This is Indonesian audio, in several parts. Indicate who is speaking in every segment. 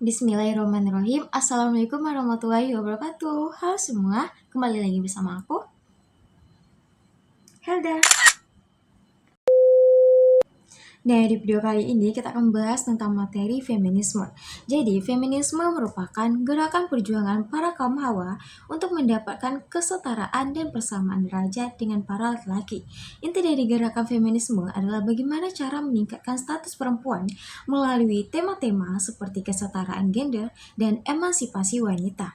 Speaker 1: Bismillahirrahmanirrahim. Assalamualaikum warahmatullahi wabarakatuh. Halo semua, kembali lagi bersama aku, Helda. Nah, di video kali ini kita akan bahas tentang materi feminisme. Jadi, feminisme merupakan gerakan perjuangan para kaum hawa untuk mendapatkan kesetaraan dan persamaan derajat dengan para laki-laki. Inti dari gerakan feminisme adalah bagaimana cara meningkatkan status perempuan melalui tema-tema seperti kesetaraan gender dan emansipasi wanita.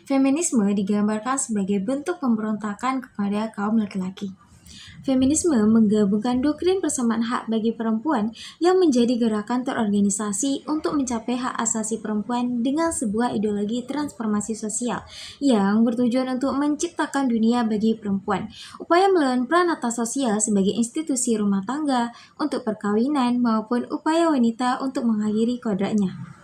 Speaker 1: Feminisme digambarkan sebagai bentuk pemberontakan kepada kaum laki-laki. Feminisme menggabungkan doktrin persamaan hak bagi perempuan yang menjadi gerakan terorganisasi untuk mencapai hak asasi perempuan dengan sebuah ideologi transformasi sosial yang bertujuan untuk menciptakan dunia bagi perempuan. Upaya melawan pranata sosial sebagai institusi rumah tangga untuk perkawinan maupun upaya wanita untuk mengakhiri kodratnya.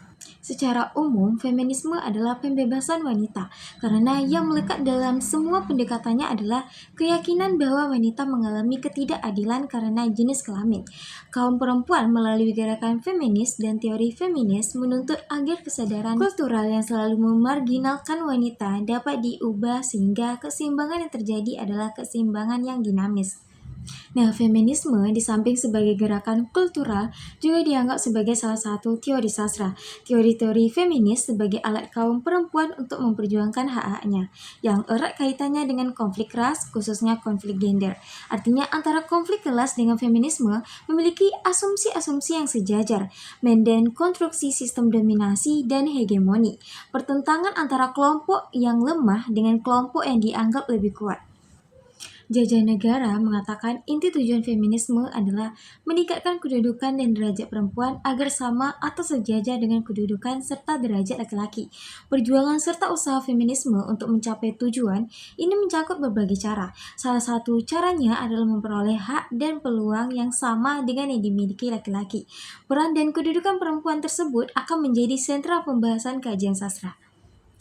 Speaker 1: Secara umum, feminisme adalah pembebasan wanita karena yang melekat dalam semua pendekatannya adalah keyakinan bahwa wanita mengalami ketidakadilan karena jenis kelamin. Kaum perempuan melalui gerakan feminis dan teori feminis menuntut agar kesadaran kultural yang selalu memarginalkan wanita dapat diubah sehingga keseimbangan yang terjadi adalah keseimbangan yang dinamis. Nah, feminisme di samping sebagai gerakan kultural juga dianggap sebagai salah satu teori sastra. Teori-teori feminis sebagai alat kaum perempuan untuk memperjuangkan hak-haknya, yang erat kaitannya dengan konflik ras, khususnya konflik gender. Artinya antara konflik kelas dengan feminisme memiliki asumsi-asumsi yang sejajar, dan konstruksi sistem dominasi dan hegemoni. Pertentangan antara kelompok yang lemah dengan kelompok yang dianggap lebih kuat. Jajah Negara mengatakan inti tujuan feminisme adalah meningkatkan kedudukan dan derajat perempuan agar sama atau sejajar dengan kedudukan serta derajat laki-laki. Perjuangan serta usaha feminisme untuk mencapai tujuan ini mencakup berbagai cara. Salah satu caranya adalah memperoleh hak dan peluang yang sama dengan yang dimiliki laki-laki. Peran dan kedudukan perempuan tersebut akan menjadi sentra pembahasan kajian sastra.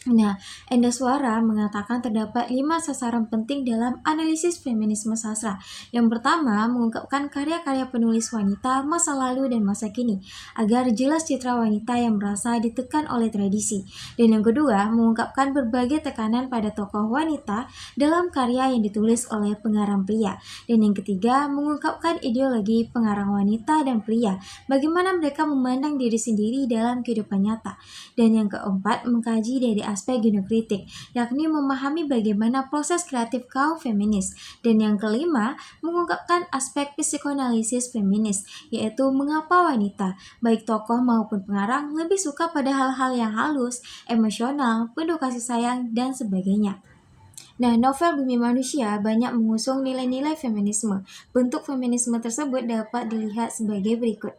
Speaker 1: Nah, Endaswara mengatakan terdapat 5 sasaran penting dalam analisis feminisme sastra. Yang pertama, mengungkapkan karya-karya penulis wanita masa lalu dan masa kini, agar jelas citra wanita yang merasa ditekan oleh tradisi. Dan yang kedua, mengungkapkan berbagai tekanan pada tokoh wanita dalam karya yang ditulis oleh pengarang pria. Dan yang ketiga, mengungkapkan ideologi pengarang wanita dan pria, bagaimana mereka memandang diri sendiri dalam kehidupan nyata. Dan yang keempat, mengkaji dari aspek genokritik, yakni memahami bagaimana proses kreatif kaum feminis. Dan yang kelima, mengungkapkan aspek psikoanalisis feminis, yaitu mengapa wanita, baik tokoh maupun pengarang, lebih suka pada hal-hal yang halus, emosional, penuh kasih sayang, dan sebagainya. Nah, novel Bumi Manusia banyak mengusung nilai-nilai feminisme. Bentuk feminisme tersebut dapat dilihat sebagai berikut.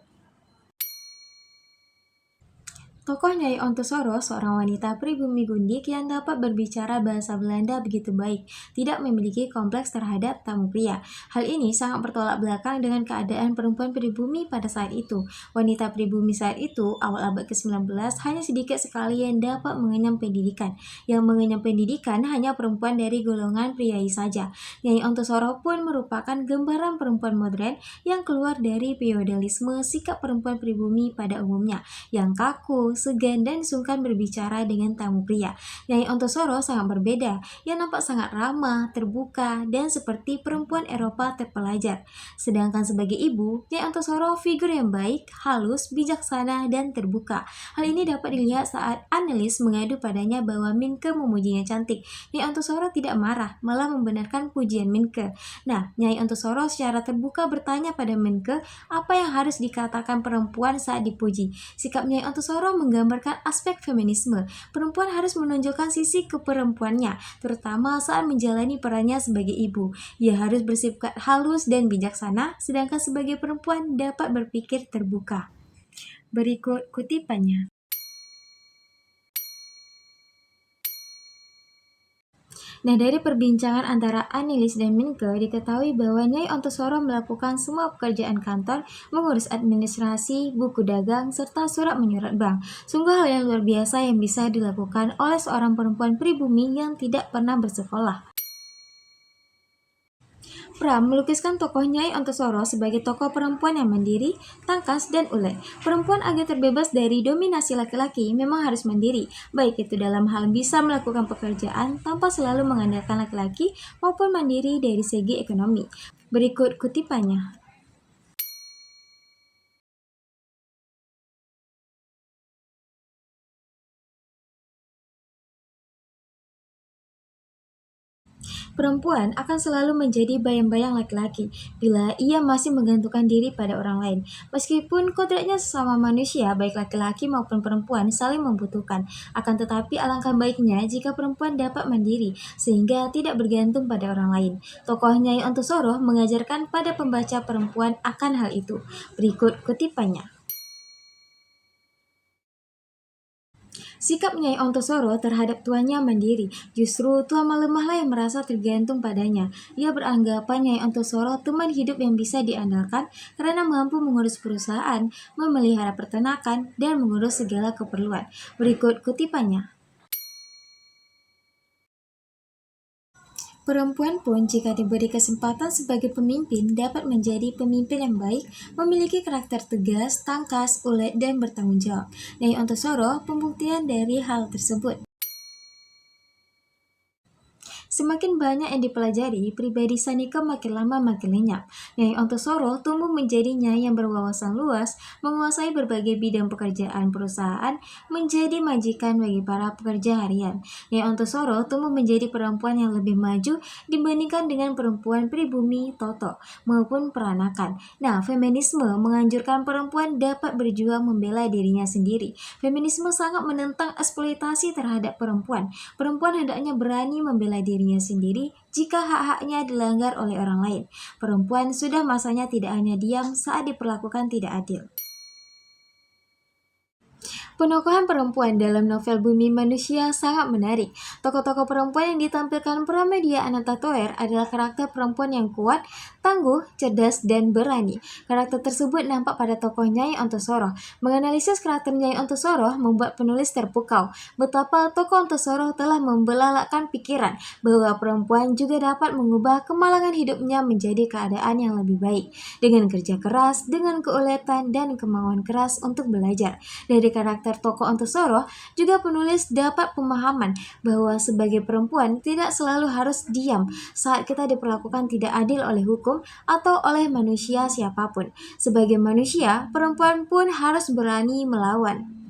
Speaker 1: Tokoh Nyai Ontosoro, seorang wanita pribumi Gundik yang dapat berbicara bahasa Belanda begitu baik, tidak memiliki kompleks terhadap tamu pria. Hal ini sangat bertolak belakang dengan keadaan perempuan pribumi pada saat itu. Wanita pribumi saat itu, awal abad ke-19, hanya sedikit sekali yang dapat mengenyam pendidikan. Yang mengenyam pendidikan hanya perempuan dari golongan priai saja. Nyai Ontosoro pun merupakan gambaran perempuan modern yang keluar dari feodalisme sikap perempuan pribumi pada umumnya, yang kaku, segan, dan sungkan berbicara dengan tamu pria. Nyai Ontosoro sangat berbeda, yang nampak sangat ramah, terbuka, dan seperti perempuan Eropa terpelajar. Sedangkan sebagai ibu, Nyai Ontosoro figur yang baik, halus, bijaksana, dan terbuka. Hal ini dapat dilihat saat analis mengadu padanya bahwa Minke memujinya cantik. Nyai Ontosoro tidak marah, malah membenarkan pujian Minke. Nah, Nyai Ontosoro secara terbuka bertanya pada Minke apa yang harus dikatakan perempuan saat dipuji. Sikap Nyai Ontosoro menggambarkan aspek feminisme. Perempuan harus menunjukkan sisi keperempuannya, terutama saat menjalani perannya sebagai ibu. Ia harus bersifat halus dan bijaksana, sedangkan sebagai perempuan dapat berpikir terbuka. Berikut kutipannya. Nah, dari perbincangan antara Annelies dan Minke, diketahui bahwa Nyai Ontosoro melakukan semua pekerjaan kantor, mengurus administrasi, buku dagang, serta surat menyurat bank. Sungguh hal yang luar biasa yang bisa dilakukan oleh seorang perempuan pribumi yang tidak pernah bersekolah. Pram melukiskan tokoh Nyai Ontosoro sebagai tokoh perempuan yang mandiri, tangkas, dan ulet. Perempuan agar terbebas dari dominasi laki-laki memang harus mandiri, baik itu dalam hal bisa melakukan pekerjaan tanpa selalu mengandalkan laki-laki maupun mandiri dari segi ekonomi. Berikut kutipannya. Perempuan akan selalu menjadi bayang-bayang laki-laki bila ia masih menggantungkan diri pada orang lain. Meskipun kodratnya sesama manusia, baik laki-laki maupun perempuan saling membutuhkan. Akan tetapi alangkah baiknya jika perempuan dapat mandiri sehingga tidak bergantung pada orang lain. Tokoh Nyai Ontosoro mengajarkan pada pembaca perempuan akan hal itu. Berikut kutipannya. Sikap Nyai Ontosoro terhadap tuannya mandiri. Justru tuan Malemahlah yang merasa tergantung padanya. Ia beranggapan Nyai Ontosoro teman hidup yang bisa diandalkan karena mampu mengurus perusahaan, memelihara peternakan, dan mengurus segala keperluan. Berikut kutipannya. Perempuan pun jika diberi kesempatan sebagai pemimpin dapat menjadi pemimpin yang baik, memiliki karakter tegas, tangkas, ulet, dan bertanggung jawab. Nyai Ontosoro pembuktian dari hal tersebut. Semakin banyak yang dipelajari, pribadi Sanika makin lama makin lenyap. Nyai Ontosoro tumbuh menjadi nyai yang berwawasan luas, menguasai berbagai bidang pekerjaan perusahaan, menjadi majikan bagi para pekerja harian. Nyai Ontosoro tumbuh menjadi perempuan yang lebih maju dibandingkan dengan perempuan pribumi, toto, maupun peranakan. Nah, feminisme menganjurkan perempuan dapat berjuang membela dirinya sendiri. Feminisme sangat menentang eksploitasi terhadap perempuan. Perempuan hendaknya berani membela dirinya sendiri jika hak-haknya dilanggar oleh orang lain. Perempuan sudah masanya tidak hanya diam saat diperlakukan tidak adil. Penokohan perempuan dalam novel Bumi Manusia sangat menarik. Tokoh-tokoh perempuan yang ditampilkan Pramedia Ananta Toer adalah karakter perempuan yang kuat, tangguh, cerdas, dan berani. Karakter tersebut nampak pada tokoh Nyai Ontosoro. Menganalisis karakter Nyai Ontosoro membuat penulis terpukau. Betapa tokoh Ontosoro telah membelalakkan pikiran bahwa perempuan juga dapat mengubah kemalangan hidupnya menjadi keadaan yang lebih baik. Dengan kerja keras, dengan keuletan, dan kemauan keras untuk belajar. Dari karakter tokoh Ontosoro, juga penulis dapat pemahaman bahwa sebagai perempuan tidak selalu harus diam saat kita diperlakukan tidak adil oleh hukum atau oleh manusia siapapun. Sebagai manusia, perempuan pun harus berani melawan.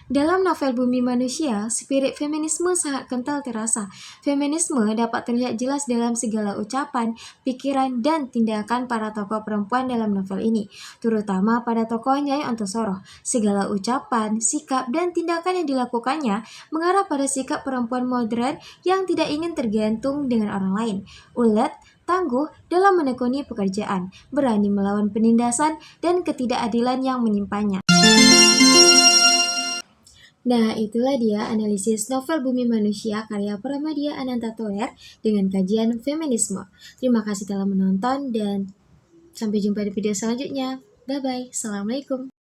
Speaker 1: Dalam novel Bumi Manusia, spirit feminisme sangat kental terasa. Feminisme dapat terlihat jelas dalam segala ucapan, pikiran, dan tindakan para tokoh perempuan dalam novel ini, terutama pada tokoh Nyai Ontosoro. Segala ucapan, sikap, dan tindakan yang dilakukannya mengarah pada sikap perempuan modern yang tidak ingin tergantung dengan orang lain. Ulet, tangguh dalam menekuni pekerjaan, berani melawan penindasan dan ketidakadilan yang menyimpannya. Nah, itulah dia analisis novel Bumi Manusia karya Pramedia Ananta Toer dengan kajian feminisme. Terima kasih telah menonton dan sampai jumpa di video selanjutnya. Bye-bye. Assalamualaikum.